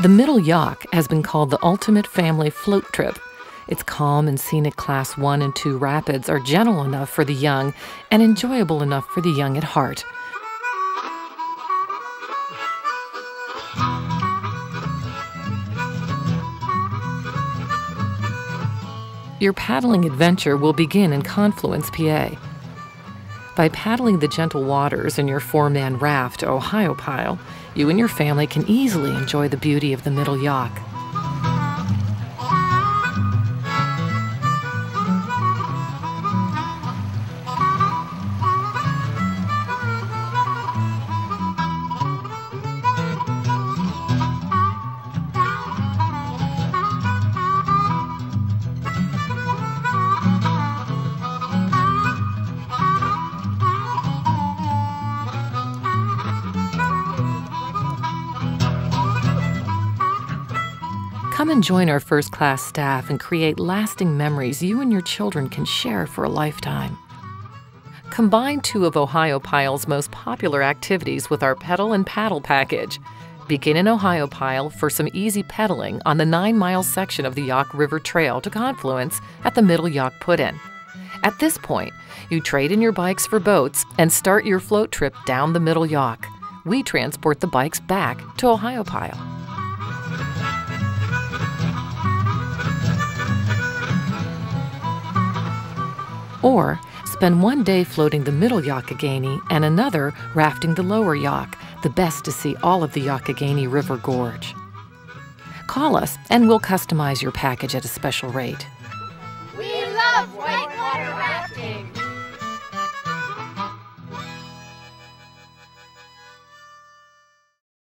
The Middle Yough has been called the ultimate family float trip. Its calm and scenic Class 1 and 2 rapids are gentle enough for the young and enjoyable enough for the young at heart. Your paddling adventure will begin in Confluence, PA. By paddling the gentle waters in your 4-man raft, Ohiopyle, you and your family can easily enjoy the beauty of the Middle Yough. Come and join our first-class staff and create lasting memories you and your children can share for a lifetime. Combine 2 of Ohiopyle's most popular activities with our pedal and paddle package. Begin in Ohiopyle for some easy pedaling on the 9-mile section of the Yough River Trail to Confluence at the Middle Yough Put-In. At this point, you trade in your bikes for boats and start your float trip down the Middle Yough. We transport the bikes back to Ohiopyle. Or spend 1 day floating the Middle Youghiogheny and another rafting the Lower Yough, the best to see all of the Youghiogheny River Gorge. Call us and we'll customize your package at a special rate.